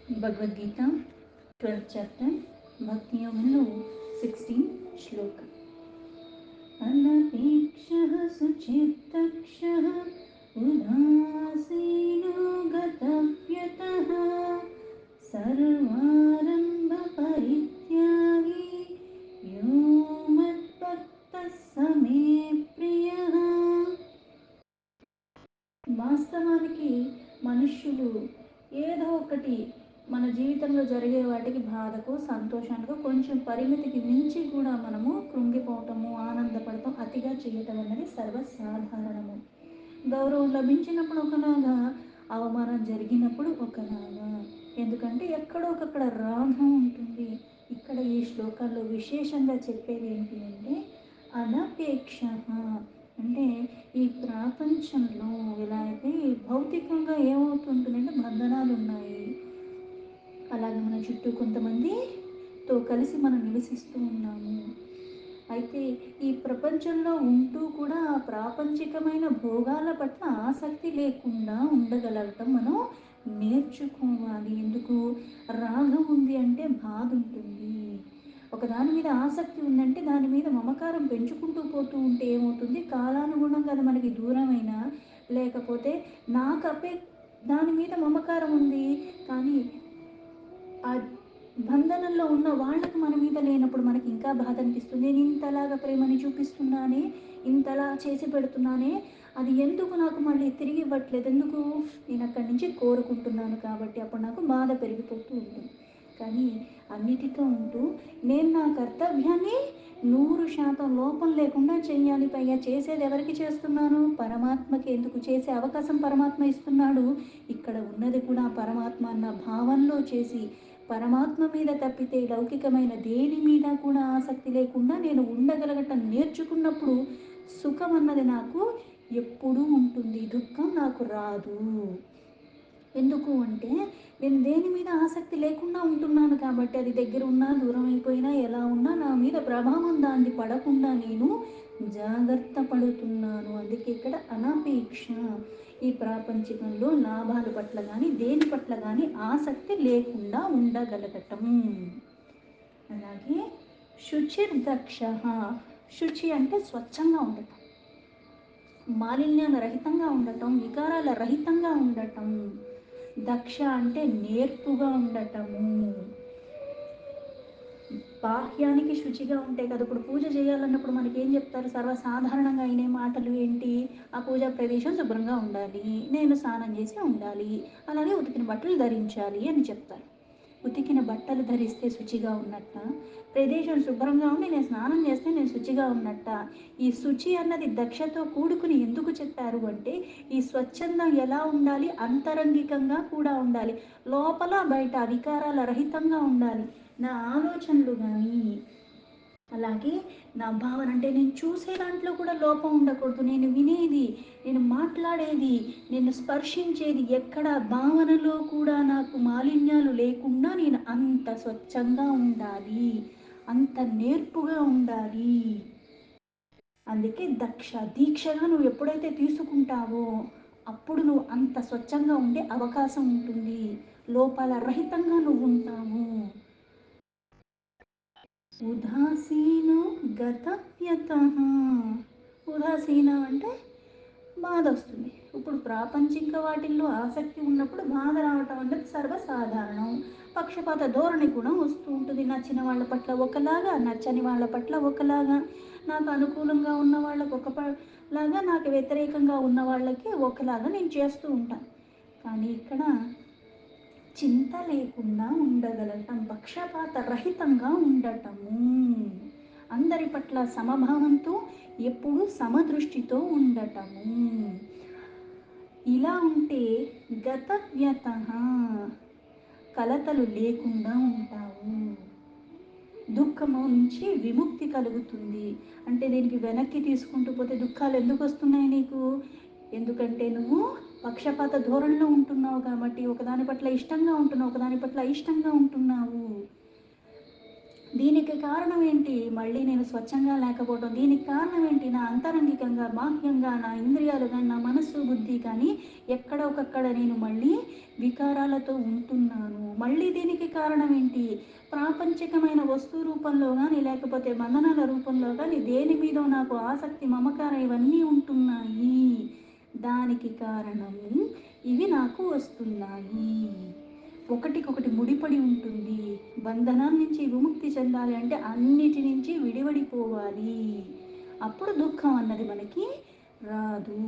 Bhagavad Gita 12th chapter భక్తి యోగంలో 16th శ్లోక. అనపేక్షః శుచిర్దక్షః ఉదాసీనో గతవ్యతః సర్వారంభ పరిత్యాగి యో మద్భక్తః స మే ప్రియః. వాస్తవానికి మనుష్యులు ఏదో ఒకటి మన జీవితంలో జరిగే వాటికి బాధకు సంతోషానికి కొంచెం పరిమితికి మించి కూడా మనము కృంగిపోవటము, ఆనందపడటం, అతిగా చేయటం అనేది సర్వసాధారణము. గౌరవం లభించినప్పుడు ఒకలాగా, అవమానం జరిగినప్పుడు ఒకలాగా. ఎందుకంటే ఎక్కడో ఒకక్కడ రాగం ఉంటుంది. ఇక్కడ ఈ శ్లోకాల్లో విశేషంగా చెప్పేది ఏంటి అంటే అనపేక్ష, అంటే ఈ ప్రపంచంలో ఎలా అయితే భౌతికంగా ఏమవుతుంటుందంటే బంధనాలు ఉన్నాయి, అలాగే మన చుట్టూ కొంతమందితో కలిసి మనం నివసిస్తూ ఉన్నాము. అయితే ఈ ప్రపంచంలో ఉంటూ కూడా ఆ ప్రాపంచికమైన భోగాల పట్ల ఆసక్తి లేకుండా ఉండగలగటం మనం నేర్చుకోవాలి. ఎందుకు? రాగం ఉంది అంటే బాధ ఉంటుంది. ఒక దాని మీద ఆసక్తి ఉందంటే దాని మీద మమకారం పెంచుకుంటూ పోతూ ఉంటే ఏమవుతుంది? కాలానుగుణంగా అది మనకి దూరమైనా, లేకపోతే నాకు దాని మీద మమకారం ఉంది కానీ ఆ బంధనంలో ఉన్న వాళ్ళకు మన మీద లేనప్పుడు మనకి ఇంకా బాధ అనిపిస్తుంది. నేను ఇంతలాగా ప్రేమని చూపిస్తున్నానే, ఇంతలా చేసి పెడుతున్నానే, అది ఎందుకు నాకు మళ్ళీ తిరిగి ఇవ్వట్లేదు? ఎందుకు? నేను అక్కడి నుంచి కోరుకుంటున్నాను కాబట్టి అప్పుడు నాకు బాధ పెరిగిపోతూ ఉంటుంది. కానీ అన్నిటితో ఉంటూ నేను నా కర్తవ్యాన్ని 100% లోపం లేకుండా చేయాలి. పైగా చేసేది ఎవరికి చేస్తున్నాను? పరమాత్మకి. ఎందుకు? చేసే అవకాశం పరమాత్మ ఇస్తున్నాడు. ఇక్కడ ఉన్నది కూడా పరమాత్మ అన్న భావంలో చేసి, పరమాత్మ మీద తప్పితే లౌకికమైన దేని మీద కూడా ఆసక్తి లేకుండా నేను ఉండగలగటం నేర్చుకున్నప్పుడు సుఖం అన్నది నాకు ఎప్పుడూ ఉంటుంది, దుఃఖం నాకు రాదు. ఎందుకు అంటే నేను దేని మీద ఆసక్తి లేకుండా ఉంటున్నాను కాబట్టి, అది దగ్గర ఉన్నా దూరం అయిపోయినా ఎలా ఉన్నా నా మీద ప్రభావం దాన్ని పడకుండా నేను జాగ్రత్త పడుతున్నాను. అందుకే ఇక్కడ అనపేక్ష, ఈ ప్రాపంచికంలో లాభాల పట్ల కానీ దేని పట్ల కానీ ఆసక్తి లేకుండా ఉండగలగటం. అలాగే శుచిర్దక్ష, శుచి అంటే స్వచ్ఛంగా ఉండటం, మాలిన్యాల రహితంగా ఉండటం, వికారాల రహితంగా ఉండటం. దక్ష అంటే నేర్పుగా ఉండటము. బాహ్యానికి శుచిగా ఉంటే కదా, ఇప్పుడు పూజ చేయాలన్నప్పుడు మనకి ఏం చెప్తారు? సర్వసాధారణంగా అయిన మాటలు ఏంటి? ఆ పూజా ప్రదేశం శుభ్రంగా ఉండాలి, నేను స్నానం చేసి ఉండాలి, అలాగే ఉతికిన బట్టలు ధరించాలి అని చెప్తారు. ఉతికిన బట్టలు ధరిస్తే శుచిగా ఉన్నట్ట, ప్రదేశం శుభ్రంగా ఉండి నేను స్నానం చేస్తే నేను శుచిగా ఉన్నట్ట. ఈ శుచి అన్నది దక్షతో కూడుకుని ఎందుకు చెప్పారు అంటే, ఈ స్వచ్ఛందం ఎలా ఉండాలి? అంతరంగికంగా కూడా ఉండాలి, లోపల బయట వికారాల రహితంగా ఉండాలి. నా ఆలోచనలు కానీ, అలాగే నా భావన, అంటే నేను చూసే దాంట్లో కూడా లోపం ఉండకూడదు. నేను వినేది, నేను మాట్లాడేది, నేను స్పర్శించేది, ఎక్కడ భావనలో కూడా నాకు మాలిన్యాలు లేకుండా నేను అంత స్వచ్ఛంగా ఉండాలి, అంత నేర్పుగా ఉండాలి. అందుకే దక్ష, దీక్షగా నువ్వు ఎప్పుడైతే తీసుకుంటావో అప్పుడు నువ్వు అంత స్వచ్ఛంగా ఉండే అవకాశం ఉంటుంది, లోపాల రహితంగా నువ్వు ఉంటావు. ఉదాసీనో గతవ్యతః, ఉదాసీన అంటే బాధ వస్తుంది. ఇప్పుడు ప్రాపంచిక వాటిల్లో ఆసక్తి ఉన్నప్పుడు బాధ రావటం అనేది సర్వసాధారణం. పక్షపాత ధోరణి కూడా వస్తూ ఉంటుంది. నచ్చిన వాళ్ళ పట్ల ఒకలాగా, నచ్చని వాళ్ళ పట్ల ఒకలాగా, నాకు అనుకూలంగా ఉన్న వాళ్ళకి ఒకలాగా, నాకు వ్యతిరేకంగా ఉన్న వాళ్ళకి ఒకలాగా నేను చేస్తూ ఉంటాను. కానీ ఇక్కడ చింత లేకుండా ఉండగలగటం, పక్షపాత రహితంగా ఉండటము, అందరి పట్ల సమభావంతో ఎప్పుడూ సమదృష్టితో ఉండటము. ఇలా ఉంటే గతవ్యత, కలతలు లేకుండా ఉంటావు, దుఃఖము నుంచి విముక్తి కలుగుతుంది. అంటే దీనికి వెనక్కి తీసుకుంటూ పోతే దుఃఖాలు ఎందుకు వస్తున్నాయి నీకు? ఎందుకంటే నువ్వు పక్షపాత ధోరణిలో ఉంటున్నావు కాబట్టి, ఒకదాని పట్ల ఇష్టంగా ఉంటున్నావు, ఒకదాని పట్ల అయిష్టంగా ఉంటున్నావు. దీనికి కారణం ఏంటి? మళ్ళీ నేను స్వచ్ఛంగా లేకపోవడం. దీనికి కారణం ఏంటి? నా అంతరంగికంగా, బాహ్యంగా నా ఇంద్రియాలు గానీ, నా మనస్సు, బుద్ధి కానీ ఎక్కడో ఒకక్కడ నేను మళ్ళీ వికారాలతో ఉంటున్నాను. మళ్ళీ దీనికి కారణం ఏంటి? ప్రాపంచికమైన వస్తు రూపంలో గానీ, లేకపోతే బంధనాల రూపంలో గానీ దేని మీదో నాకు ఆసక్తి, మమకారం ఇవన్నీ ఉంటున్నాయి. దానికి కారణం ఇవి నాకు వస్తున్నాయి. ఒకటికొకటి ముడిపడి ఉంటుంది. బంధనం నుంచి విముక్తి చెందాలి అంటే అన్నిటి నుంచి విడివడిపోవాలి. అప్పుడు దుఃఖం అన్నది మనకి రాదు.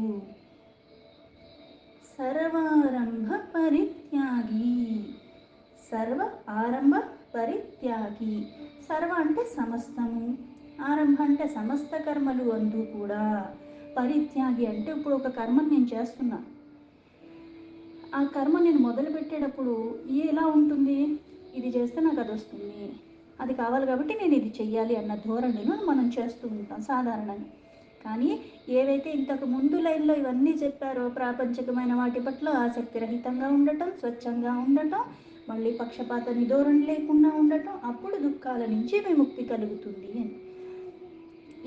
సర్వారంభ పరిత్యాగి, సర్వ ఆరంభ పరిత్యాగి. సర్వ అంటే సమస్తము, ఆరంభ అంటే సమస్త కర్మలు అందు కూడా, పరిత్యాగి అంటే ఇప్పుడు ఒక కర్మను నేను చేస్తున్నా, ఆ కర్మ నేను మొదలు పెట్టేటప్పుడు ఎలా ఉంటుంది? ఇది చేస్తే నాకు అది వస్తుంది, అది కావాలి కాబట్టి నేను ఇది చెయ్యాలి అన్న ధోరణిలో మనం చేస్తూ ఉంటాం సాధారణంగా. కానీ ఏవైతే ఇంతకు ముందు లైన్లో ఇవన్నీ చెప్పారో, ప్రాపంచికమైన వాటి పట్ల ఆసక్తి రహితంగా ఉండటం, స్వచ్ఛంగా ఉండటం, మళ్ళీ పక్షపాత నిధోరణి లేకుండా ఉండటం, అప్పుడు దుఃఖాల నుంచి విముక్తి కలుగుతుంది అని.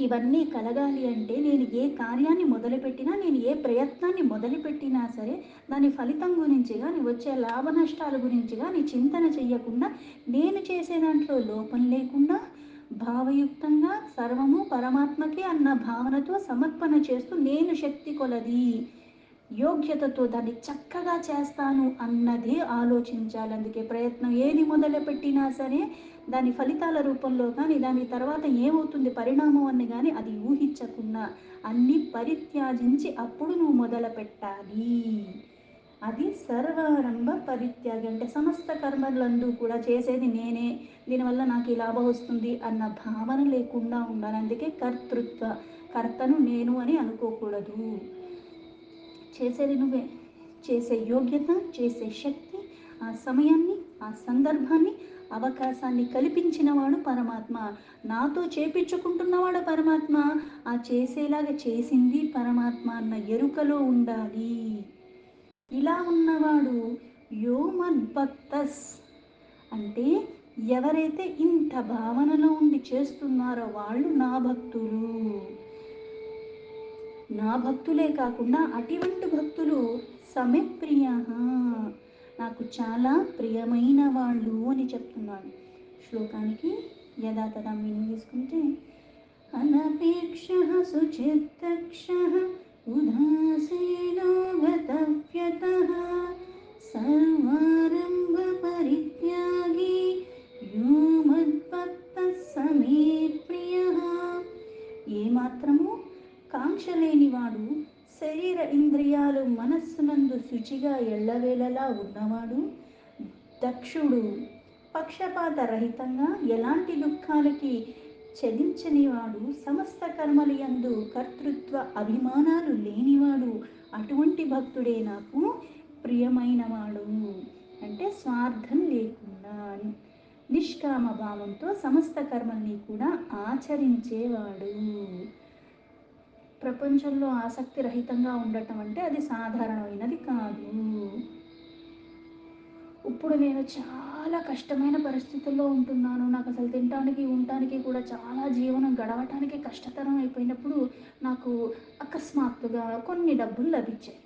ఇవన్నీ కలగాలి అంటే నేను ఏ కార్యాన్ని మొదలుపెట్టినా, నేను ఏ ప్రయత్నాన్ని మొదలుపెట్టినా సరే దాని ఫలితం గురించి కానీ, వచ్చే లాభ నష్టాల గురించి కానీ చింతన చెయ్యకుండా, నేను చేసే దాంట్లో లోపం లేకుండా భావయుక్తంగా సర్వము పరమాత్మకే అన్న భావనతో సమర్పణ చేస్తూ నేను శక్తి కొలది యోగ్యతతో దాన్ని చక్కగా చేస్తాను అన్నదే ఆలోచించాలి. అందుకే ప్రయత్నం ఏది మొదలుపెట్టినా సరే దాని ఫలితాల రూపంలో కానీ, దాని తర్వాత ఏమవుతుంది పరిణామం అని కానీ అది ఊహించకుండా అన్నీ పరిత్యాజించి అప్పుడు నువ్వు మొదలు పెట్టాలి. అది సర్వారంభ పరిత్యాగి అంటే సమస్త కర్మలందు కూడా చేసేది నేనే, దీనివల్ల నాకు ఈ లాభం వస్తుంది అన్న భావన లేకుండా ఉండాలి. అందుకే కర్తృత్వ, కర్తను నేను అని అనుకోకూడదు. చేసేది నువ్వే. చేసే యోగ్యత, చేసే శక్తి, ఆ సమయాన్ని, ఆ సందర్భాన్ని, అవకాశాన్ని కల్పించినవాడు పరమాత్మ. నాతో చేపించుకుంటున్నవాడు పరమాత్మ. ఆ చేసేలాగా చేసింది పరమాత్మ అన్న ఎరుకలో ఉండాలి. ఇలా ఉన్నవాడు యో మద్భక్తస్ అంటే ఎవరైతే ఇంత భావనలో ఉండి చేస్తున్నారో వాళ్ళు నా భక్తులు. నా భక్తులే కాకుండా అటువంటి భక్తులు సమే నాకు చాలా ప్రియమైన వాళ్ళు అని చెప్తున్నాడు. శ్లోకానికి యథాతథా మీనింగ్ తీసుకుంటే అనపేక్ష శుచిర్దక్ష ఉదాసీనో గతవ్యత సర్వారంభ పరిత్యాగి యో మద్భక్త సమే ప్రియః. ఏమాత్రము కాంక్ష లేనివాడు, శరీర ఇంద్రియాలు మనస్సునందు శుచిగా ఎల్లవేళలా ఉన్నవాడు, దక్షుడు, పక్షపాత రహితంగా ఎలాంటి దుఃఖాలకి చలించనివాడు, సమస్త కర్మలు యందు కర్తృత్వ అభిమానాలు లేనివాడు, అటువంటి భక్తుడే నాకు ప్రియమైనవాడు. అంటే స్వార్థం లేకుండా నిష్కామ భావంతో సమస్త కర్మల్ని కూడా ఆచరించేవాడు. ప్రపంచంలో ఆసక్తి రహితంగా ఉండటం అంటే అది సాధారణమైనది కాదు. ఇప్పుడు నేను చాలా కష్టమైన పరిస్థితుల్లో ఉంటున్నాను. నాకు అసలు తినటానికి, ఉండటానికి కూడా చాలా జీవనం గడవటానికి కష్టతరం అయిపోయినప్పుడు నాకు అకస్మాత్తుగా కొన్ని డబ్బులు లభించాయి.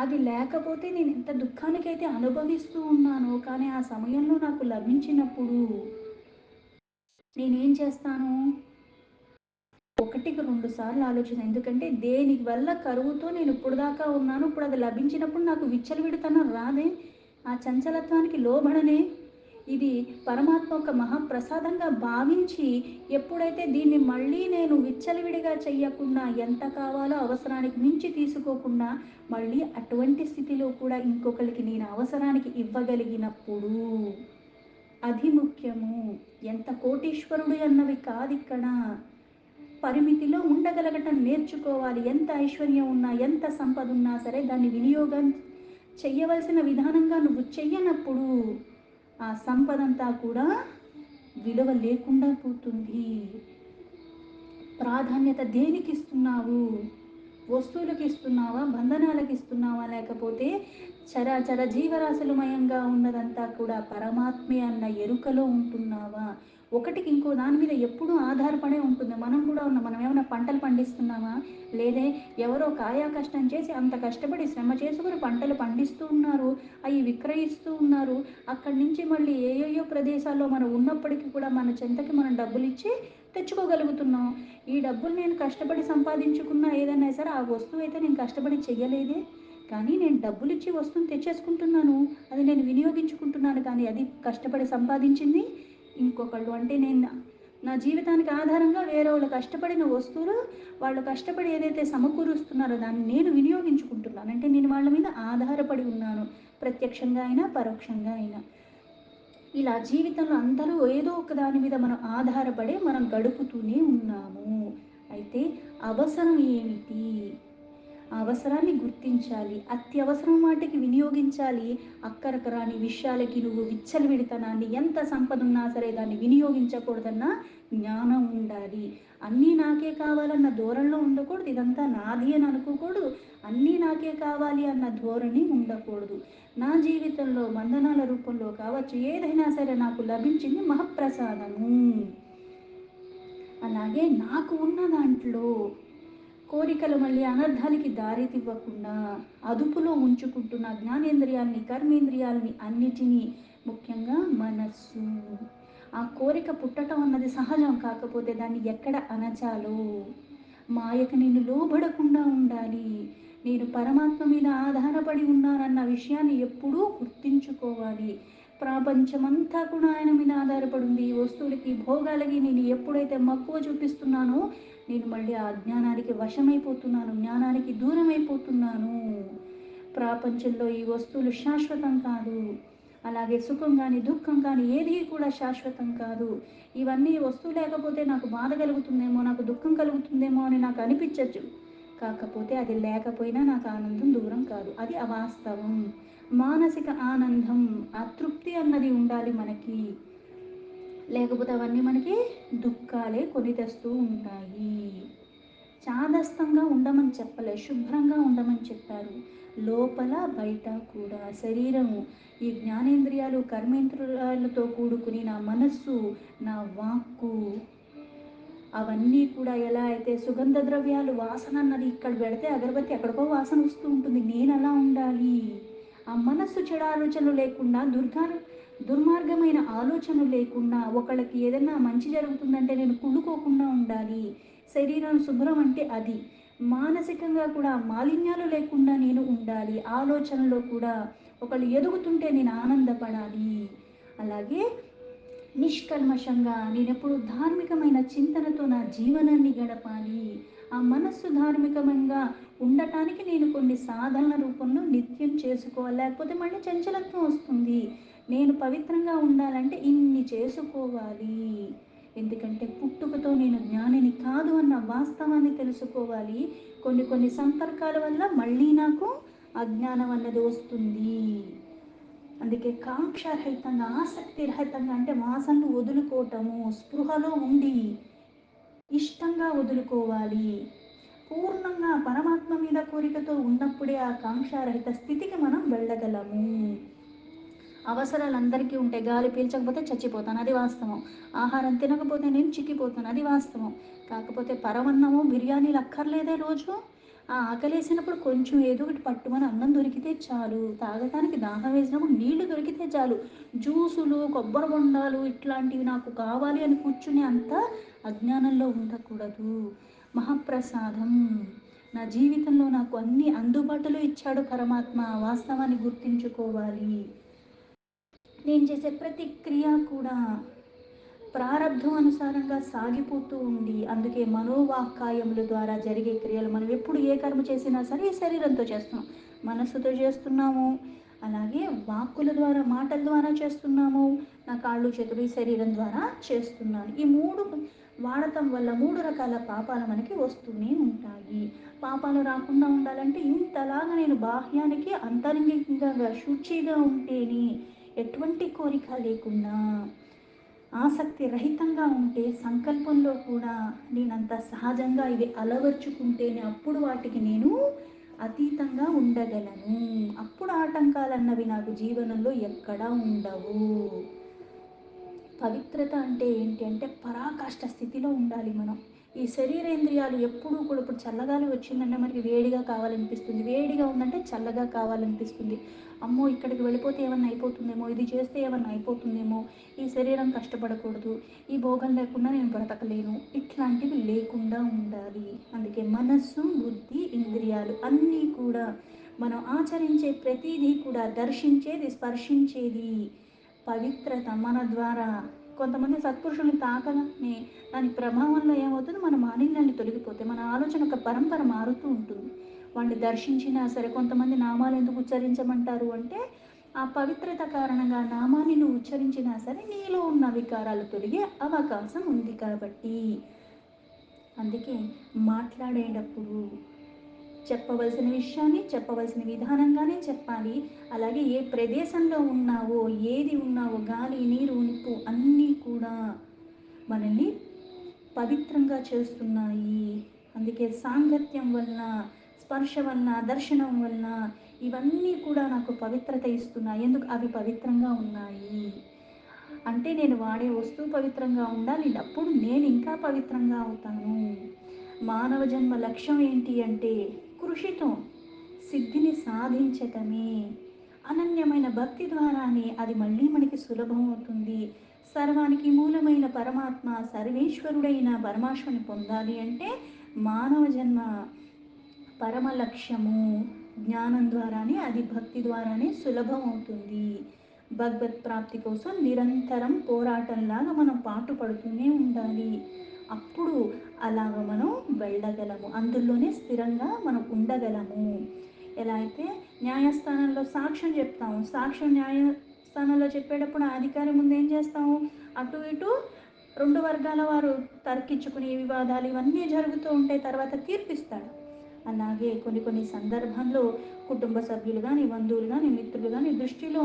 అది లేకపోతే నేను ఎంత దుఃఖానికైతే అనుభవిస్తూ ఉన్నానో, కానీ ఆ సమయంలో నాకు లభించినప్పుడు నేనేం చేస్తాను? ఒకటికి 2 సార్లు ఆలోచన. ఎందుకంటే దేని వల్ల కరువుతో నేను ఇప్పుడు దాకా ఉన్నాను. ఇప్పుడు అది లభించినప్పుడు నాకు విచ్చలవిడితనం రాదే, ఆ చంచలత్వానికి లోబడనే. ఇది పరమాత్మ ఒక మహాప్రసాదంగా భావించి ఎప్పుడైతే దీన్ని మళ్ళీ నేను విచ్చలవిడిగా చెయ్యకుండా ఎంత కావాలో అవసరానికి మించి తీసుకోకుండా మళ్ళీ అటువంటి స్థితిలో కూడా ఇంకొకరికి నేను అవసరానికి ఇవ్వగలిగినప్పుడు అది ముఖ్యము. ఎంత కోటీశ్వరుడు అన్నవి కాదు ఇక్కడ, పరిమితిలో ఉండగలగటం నేర్చుకోవాలి. ఎంత ఐశ్వర్యం ఉన్నా, ఎంత సంపద ఉన్నా సరే దాన్ని వినియోగం చెయ్యవలసిన విధానంగా నువ్వు చెయ్యనప్పుడు ఆ సంపదంతా కూడా విలువ లేకుండా పోతుంది. ప్రాధాన్యత దేనికి ఇస్తున్నావు? వస్తువులకు ఇస్తున్నావా, బంధనాలకు ఇస్తున్నావా, లేకపోతే చరాచర జీవరాశులమయంగా ఉన్నదంతా కూడా పరమాత్మే అన్న ఎరుకలో ఉంటున్నావా? ఒకటికి ఇంకో దాని మీద ఎప్పుడూ ఆధారపడే ఉంటుంది. మనం కూడా ఉన్నాం. మనం ఏమైనా పంటలు పండిస్తున్నామా? లేదే ఎవరో కాయా కష్టం చేసి అంత కష్టపడి శ్రమ చేసుకుని పంటలు పండిస్తూ ఉన్నారు. అవి విక్రయిస్తూ ఉన్నారు. అక్కడి నుంచి మళ్ళీ ఏయోయో ప్రదేశాల్లో మనం ఉన్నప్పటికీ కూడా మన చెంతకి మనం డబ్బులు ఇచ్చి తెచ్చుకోగలుగుతున్నాం. ఈ డబ్బులు నేను కష్టపడి సంపాదించుకున్న ఏదైనా సరే ఆ వస్తువు అయితే నేను కష్టపడి చెయ్యలేదే. కానీ నేను డబ్బులిచ్చి వస్తువుని తెచ్చేసుకుంటున్నాను. అది నేను వినియోగించుకుంటున్నాను. కానీ అది కష్టపడి సంపాదించింది ఇంకొకళ్ళు. అంటే నేను నా జీవితానికి ఆధారంగా వేరే వాళ్ళు కష్టపడిన వస్తువులు, వాళ్ళు కష్టపడి ఏదైతే సమకూరుస్తున్నారో దాన్ని నేను వినియోగించుకుంటున్నాను. అంటే నేను వాళ్ళ మీద ఆధారపడి ఉన్నాను. ప్రత్యక్షంగా అయినా పరోక్షంగా అయినా. ఇలా జీవితంలో అందరూ ఏదో ఒక దాని మీద మనం ఆధారపడి మనం గడుపుతూనే ఉన్నాము. అయితే అవసరం ఏమిటి? ఆ అవసరాన్ని గుర్తించాలి. అత్యవసరం వాటికి వినియోగించాలి. అక్కరకు రాని విషయాలకి నువ్వు విచ్చలవిడితనాన్ని, ఎంత సంపద ఉన్నా సరే దాన్ని వినియోగించకూడదన్న జ్ఞానం ఉండాలి. అన్నీ నాకే కావాలన్న ధోరణిలో ఉండకూడదు. ఇదంతా నాది అని అనుకోకూడదు. అన్నీ నాకే కావాలి అన్న ధోరణి ఉండకూడదు. నా జీవితంలో బంధనాల రూపంలో కావచ్చు, ఏదైనా సరే నాకు లభించింది మహప్రసాదము. అలాగే నాకు ఉన్న దాంట్లో కోరికలు మళ్ళీ అనర్థాలకి దారితివ్వకుండా అదుపులో ఉంచుకుంటున్న జ్ఞానేంద్రియాల్ని, కర్మేంద్రియాల్ని అన్నిటినీ, ముఖ్యంగా మనస్సు. ఆ కోరిక పుట్టడం అన్నది సహజం. కాకపోతే దాన్ని ఎక్కడ అణచాలో, మాయకు నేను లోబడకుండా ఉండాలి. నేను పరమాత్మ మీద ఆధారపడి ఉన్నానన్న విషయాన్ని ఎప్పుడూ గుర్తించుకోవాలి. ప్రపంచమంతా కూడా ఆయన మీద ఆధారపడి ఉంది. వస్తువులకి, భోగాలకి నేను ఎప్పుడైతే మక్కువ చూపిస్తున్నానో నేను మళ్ళీ ఆ జ్ఞానానికి వశమైపోతున్నాను. జ్ఞానానికి దూరమైపోతున్నాను. ప్రపంచంలో ఈ వస్తువులు శాశ్వతం కాదు. అలాగే సుఖం కానీ, దుఃఖం కానీ ఏది కూడా శాశ్వతం కాదు. ఇవన్నీ వస్తువు లేకపోతే నాకు బాధ కలుగుతుందేమో, నాకు దుఃఖం కలుగుతుందేమో అని నాకు అనిపించవచ్చు. కాకపోతే అది లేకపోయినా నాకు ఆనందం దూరం కాదు. అది అవాస్తవం. మానసిక ఆనందం, ఆ తృప్తి అన్నది ఉండాలి మనకి. లేకపోతే అవన్నీ మనకి దుఃఖాలే కొని తెస్తూ ఉంటాయి. చాదస్తంగా ఉండమని చెప్పలే, శుభ్రంగా ఉండమని చెప్పారు. లోపల బయట కూడా శరీరము, ఈ జ్ఞానేంద్రియాలు, కర్మేంద్రియాలతో కూడుకుని నా మనస్సు, నా వాక్కు, అవన్నీ కూడా ఎలా అయితే సుగంధ ద్రవ్యాలు వాసన అన్నది ఇక్కడ పెడితే అగరబత్తి ఎక్కడికో వాసన వస్తూ ఉంటుంది. నేను అలా ఉండాలి. ఆ మనస్సు చెడు ఆలోచనలు లేకుండా, దుర్మార్గమైన ఆలోచనలు లేకుండా, ఒకళ్ళకి ఏదైనా మంచి జరుగుతుందంటే నేను కుళ్ళుకోకుండా ఉండాలి. శరీరం శుభ్రం అంటే అది. మానసికంగా కూడా మాలిన్యాలు లేకుండా నేను ఉండాలి. ఆలోచనలో కూడా ఒకళ్ళు ఎదుగుతుంటే నేను ఆనందపడాలి. అలాగే నిష్కల్మషంగా నేనెప్పుడు ధార్మికమైన చింతనతో నా జీవనాన్ని గడపాలి. ఆ మనస్సు ధార్మికంగా ఉండటానికి నేను కొన్ని సాధనల రూపంలో నిత్యం చేసుకోవాలి. లేకపోతే మళ్ళీ చంచలత్వం వస్తుంది. నేను పవిత్రంగా ఉండాలంటే ఇన్ని చేసుకోవాలి. ఎందుకంటే పుట్టుకతో నేను జ్ఞానిని కాదు అన్న వాస్తవాన్ని తెలుసుకోవాలి. కొన్ని కొన్ని సంపర్కాల వల్ల మళ్ళీ నాకు అజ్ఞానం అన్నది వస్తుంది. అందుకే కాంక్షారహితంగా, ఆసక్తి రహితంగా, అంటే వాసనలు వదులుకోవటము, స్పృహలో ఉండి ఇష్టంగా వదులుకోవాలి. పూర్ణంగా పరమాత్మ మీద కోరికతో ఉన్నప్పుడే ఆ కాంక్షారహిత స్థితికి మనం వెళ్ళగలము. అవసరాలు అందరికీ ఉంటాయి. గాలి పీల్చకపోతే చచ్చిపోతాను, అది వాస్తవం. ఆహారం తినకపోతే నేను చిక్కిపోతాను, అది వాస్తవం. కాకపోతే పరమన్నము, బిర్యానీలు అక్కర్లేదే రోజు. ఆ ఆకలేసినప్పుడు కొంచెం ఏదో ఒకటి పట్టుమని అన్నం దొరికితే చాలు. తాగటానికి దాహం వేసినప్పుడు నీళ్లు దొరికితే చాలు. జ్యూసులు, కొబ్బరి బొండాలు ఇట్లాంటివి నాకు కావాలి అని కూర్చునే అంత అజ్ఞానంలో ఉండకూడదు. మహాప్రసాదం. నా జీవితంలో నాకు అన్ని అందుబాటులో ఇచ్చాడు పరమాత్మ. వాస్తవాన్ని గుర్తించుకోవాలి. నేను చేసే ప్రతి క్రియ కూడా ప్రారంధం అనుసారంగా సాగిపోతూ ఉంది. అందుకే మనోవాక్కాయముల ద్వారా జరిగే క్రియలు, మనం ఎప్పుడు ఏ కర్మ చేసినా సరే ఈ శరీరంతో చేస్తున్నాం, మనస్సుతో చేస్తున్నాము. అలాగే వాక్కుల ద్వారా, మాటల ద్వారా చేస్తున్నాము. నా కాళ్ళు చేతులు ఈ శరీరం ద్వారా చేస్తున్నాను. ఈ మూడు వాడటం వల్ల మూడు రకాల పాపాలు మనకి వస్తూనే ఉంటాయి. పాపాలు రాకుండా ఉండాలంటే ఇంతలాగా నేను బాహ్యానికి అంతరంగికంగా శుచిగా ఉంటేనే, ఎటువంటి కోరిక లేకుండా, ఆసక్తి రహితంగా ఉంటే, సంకల్పంలో కూడా నేనంత సహజంగా ఇవి అలవర్చుకుంటేనే అప్పుడు వాటికి నేను అతీతంగా ఉండగలను. అప్పుడు ఆటంకాలన్నవి నాకు జీవనంలో ఎక్కడా ఉండవు. పవిత్రత అంటే ఏంటి అంటే పరాకాష్ఠ స్థితిలో ఉండాలి మనం. ఈ శరీరేంద్రియాలు ఎప్పుడూ కూడా ఇప్పుడు చల్లగాలి వచ్చిందంటే మనకి వేడిగా కావాలనిపిస్తుంది, వేడిగా ఉందంటే చల్లగా కావాలనిపిస్తుంది. అమ్మో ఇక్కడికి వెళ్ళిపోతే ఏమన్నా అయిపోతుందేమో, ఇది చేస్తే ఏమన్నా అయిపోతుందేమో, ఈ శరీరం కష్టపడకూడదు, ఈ భోగం లేకుండా నేను బ్రతకలేను, ఇట్లాంటివి లేకుండా ఉండాలి. అందుకే మనస్సు, బుద్ధి, ఇంద్రియాలు అన్నీ కూడా మనం ఆచరించే ప్రతిదీ కూడా దర్శించేది, స్పర్శించేది పవిత్రత. మన ద్వారా కొంతమంది సత్పురుషుల్ని తాకగానే దాని ప్రభావంలో ఏమవుతుంది, మన మాలిన్యాన్ని తొలగిపోతాయి, మన ఆలోచన ఒక పరంపర మారుతూ ఉంటుంది. వాడిని దర్శించినా సరే కొంతమంది నామాలు ఎందుకు ఉచ్చరించమంటారు అంటే ఆ పవిత్రత కారణంగా నామాన్ని నువ్వు ఉచ్చరించినా సరే నీలో ఉన్న వికారాలు తొలగే అవకాశం ఉంది కాబట్టి. అందుకే మాట్లాడేటప్పుడు చెప్పవలసిన విషయాన్ని చెప్పవలసిన విధానంగానే చెప్పాలి. అలాగే ఏ ప్రదేశంలో ఉన్నావో, ఏది ఉన్నావో, గాలి, నీరు, నిప్పు అన్నీ కూడా మనల్ని పవిత్రంగా చేస్తున్నాయి. అందుకే సాంగత్యం వలన, స్పర్శ వలన, దర్శనం వలన ఇవన్నీ కూడా నాకు పవిత్రత ఇస్తున్నాయి. ఎందుకు అవి పవిత్రంగా ఉన్నాయి అంటే నేను వాడే వస్తువు పవిత్రంగా ఉండాలి, అప్పుడు నేను ఇంకా పవిత్రంగా అవుతాను. మానవ జన్మ లక్ష్యం ఏంటి అంటే కృషితో సిద్ధిని సాధించటమే. అనన్యమైన భక్తి ద్వారానే అది మళ్ళీ మనకి సులభం అవుతుంది. సర్వానికి మూలమైన పరమాత్మ, సర్వేశ్వరుడైన పరమాత్మని పొందాలి అంటే మానవ జన్మ పరమ లక్ష్యము జ్ఞానం ద్వారానే, అది భక్తి ద్వారానే సులభం అవుతుంది. భగవత్ ప్రాప్తి కోసం నిరంతరం పోరాటంలాగా మనం పాటుపడుతూనే ఉండాలి. అప్పుడు అలాగ మనం వెళ్ళగలము, అందులోనే స్థిరంగా మనం ఉండగలము. ఎలా అయితే న్యాయస్థానంలో సాక్ష్యం చెప్తాము, సాక్ష్యం న్యాయస్థానంలో చెప్పేటప్పుడు ఆ అధికారి ముందు ఏం చేస్తాము, అటు ఇటు రెండు వర్గాల వారు తర్కించుకునే వివాదాలు ఇవన్నీ జరుగుతూ ఉంటాయి, తర్వాత తీర్పిస్తాడు. అలాగే కొన్ని కొన్ని సందర్భంలో కుటుంబ సభ్యులు కానీ, బంధువులు కానీ, మిత్రులు కానీ దృష్టిలో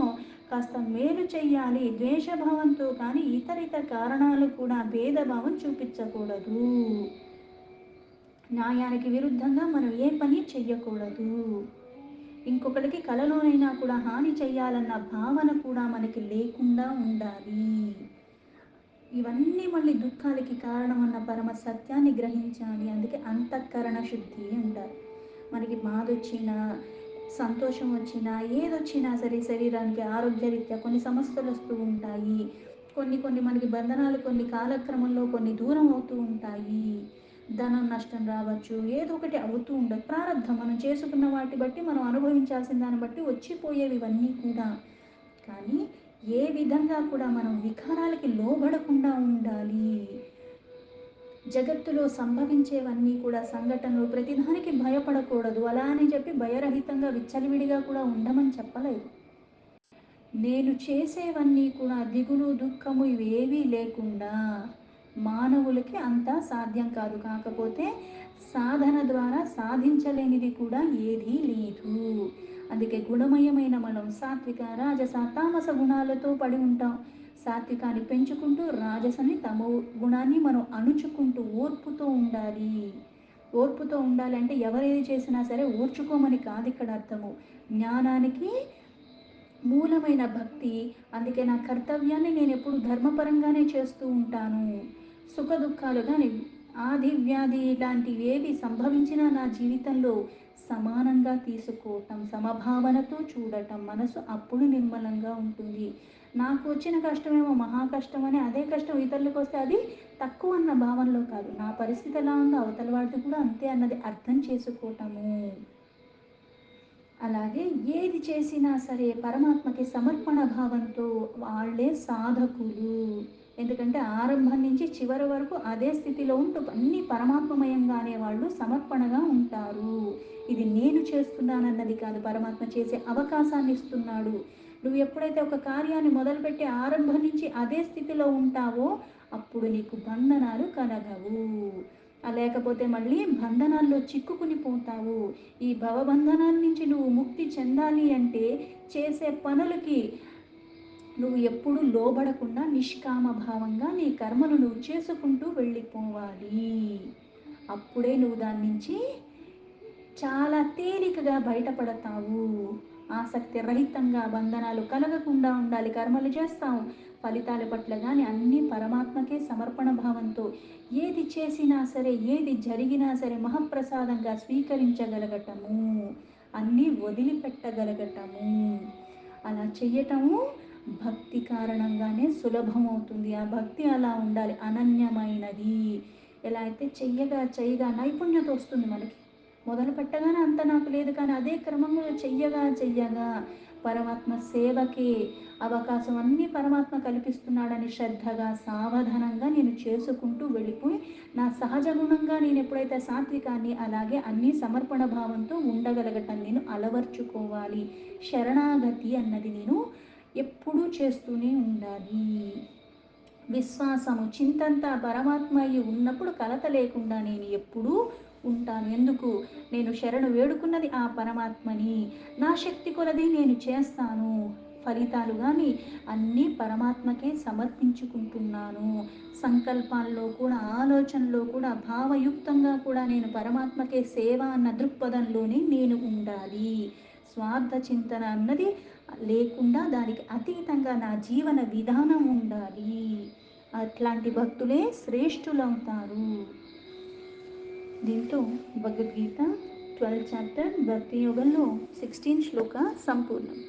కాస్త మేలు చెయ్యాలి, ద్వేషభావంతో కానీ ఇతర కారణాలు కూడా భేదభావం చూపించకూడదు. న్యాయానికి విరుద్ధంగా మనం ఏ పని చెయ్యకూడదు. ఇంకొకరికి కలలోనైనా కూడా హాని చెయ్యాలన్న భావన కూడా మనకి లేకుండా ఉండాలి. ఇవన్నీ మళ్ళీ దుఃఖాలకి కారణమన్న పరమ సత్యాన్ని గ్రహించాలి. అందుకే అంతఃకరణ శుద్ధి అంటారు. మనకి బాధ వచ్చినా, సంతోషం వచ్చినా, ఏదొచ్చినా సరే శరీరానికి ఆరోగ్యరీత్యా కొన్ని సమస్యలు వస్తూ ఉంటాయి. కొన్ని కొన్ని మనకి బంధనాలు కొన్ని కాలక్రమంలో కొన్ని దూరం అవుతూ ఉంటాయి. ధనం నష్టం రావచ్చు, ఏదో ఒకటి అవుతూ ఉండదు. ప్రారంధం మనం చేసుకున్న వాటి బట్టి మనం అనుభవించాల్సిన దాన్ని బట్టి వచ్చిపోయేవి ఇవన్నీ కూడా. కానీ ఏ విధంగా కూడా మనం వికారాలకి లోబడకుండా ఉండాలి. జగత్తులో సంభవించేవన్నీ కూడా సంఘటనలు ప్రతిదానికి భయపడకూడదు. అలా అని చెప్పి భయరహితంగా విచ్చలవిడిగా కూడా ఉండమని చెప్పలేదు. నేను చేసేవన్నీ కూడా దిగులు, దుఃఖము ఇవేవీ లేకుండా మానవులకి అంతా సాధ్యం కాదు. కాకపోతే సాధన ద్వారా సాధించలేనిది కూడా ఏదీ లేదు. అందుకే గుణమయమైన మనం సాత్విక, రాజస, తామస గుణాలతో పడి ఉంటాం. సాత్వికాన్ని పెంచుకుంటూ రాజసని, తమో గుణాన్ని మనం అణుచుకుంటూ ఓర్పుతో ఉండాలి. ఓర్పుతో ఉండాలి అంటే ఎవరేది చేసినా సరే ఓర్చుకోమని కాదు ఇక్కడ అర్థము. జ్ఞానానికి మూలమైన భక్తి. అందుకే నా కర్తవ్యాన్ని నేను ఎప్పుడు ధర్మపరంగానే చేస్తూ ఉంటాను. సుఖ దుఃఖాలు కానీ, ఆది వ్యాధి ఇలాంటివి ఏవి సంభవించినా నా జీవితంలో సమానంగా తీసుకోవటం, సమభావనతో చూడటం, మనసు అప్పుడు నిర్మలంగా ఉంటుంది. నాకు వచ్చిన కష్టమేమో మహా కష్టం అని, అదే కష్టం ఇతరులకు వస్తే అది తక్కువ అన్న భావనలో కాదు, నా పరిస్థితి ఎలా ఉందో అవతల వాడిది కూడా అంతే అన్నది అర్థం చేసుకోవటము. అలాగే ఏది చేసినా సరే పరమాత్మకి సమర్పణ భావంతో వాళ్ళే సాధకులు. ఎందుకంటే ఆరంభం నుంచి చివరి వరకు అదే స్థితిలో ఉంటూ అన్ని పరమాత్మమయంగానే వాళ్ళు సమర్పణగా ఉంటారు. ఇది నేను చేస్తున్నానన్నది కాదు, పరమాత్మ చేసే అవకాశాన్ని ఇస్తున్నాడు. నువ్వు ఎప్పుడైతే ఒక కార్యాన్ని మొదలుపెట్టి ఆరంభం నుంచి అదే స్థితిలో ఉంటావో అప్పుడు నీకు బంధనాలు కలగవు. లేకపోతే మళ్ళీ బంధనాల్లో చిక్కుకుని పోతావు. ఈ భవబంధనాల నుంచి నువ్వు ముక్తి చెందాలి అంటే చేసే పనులకి నువ్వు ఎప్పుడూ లోబడకుండా నిష్కామ భావంగా నీ కర్మను నువ్వు చేసుకుంటూ వెళ్ళిపోవాలి. అప్పుడే నువ్వు దాని నుంచి చాలా తేలికగా బయటపడతావు. ఆసక్తి రహితంగా బంధనాలు కలగకుండా ఉండాలి. కర్మలు చేస్తావు. ఫలితాల పట్ల కానీ అన్నీ పరమాత్మకే సమర్పణ భావంతో ఏది చేసినా సరే, ఏది జరిగినా సరే మహప్రసాదంగా స్వీకరించగలగటము, అన్నీ వదిలిపెట్టగలగటము, అలా చెయ్యటము భక్తి కారణంగానే సులభమవుతుంది. ఆ భక్తి అలా ఉండాలి, అనన్యమైనది. ఎలా అయితే చెయ్యగా చెయ్యగా నైపుణ్యత వస్తుంది మనకి. మొదలు పెట్టగానే అంత నాకు లేదు, కానీ అదే క్రమంలో చెయ్యగా చెయ్యగా పరమాత్మ సేవకి అవకాశం అన్నీ పరమాత్మ కల్పిస్తున్నాడని శ్రద్ధగా సావధానంగా నేను చేసుకుంటూ వెళ్ళిపోయి నా సహజ గుణంగా నేను ఎప్పుడైతే సాత్వికాన్ని అలాగే అన్నీ సమర్పణ భావంతో ఉండగలగటం నేను అలవర్చుకోవాలి. శరణాగతి అన్నది నేను ఎప్పుడూ చేస్తూనే ఉండాలి. విశ్వాసము చింతంతా పరమాత్మ అయి ఉన్నప్పుడు కలత లేకుండా నేను ఎప్పుడూ ఉంటాను. ఎందుకు? నేను శరణు వేడుకున్నది ఆ పరమాత్మని. నా శక్తి కొలది నేను చేస్తాను. ఫలితాలు కానీ అన్నీ పరమాత్మకే సమర్పించుకుంటున్నాను. సంకల్పాల్లో కూడా, ఆలోచనలో కూడా, భావయుక్తంగా కూడా నేను పరమాత్మకే సేవ అన్న దృక్పథంలోనే నేను ఉండాలి. స్వార్థ చింతన అన్నది లేకుండా దానికి అతీతంగా నా జీవన విధానం ఉండాలి. అట్లాంటి భక్తులే శ్రేష్ఠులవుతారు. దీంతో భగవద్గీత 12 చాప్టర్ భక్తి యోగంలో 16 శ్లోక సంపూర్ణం.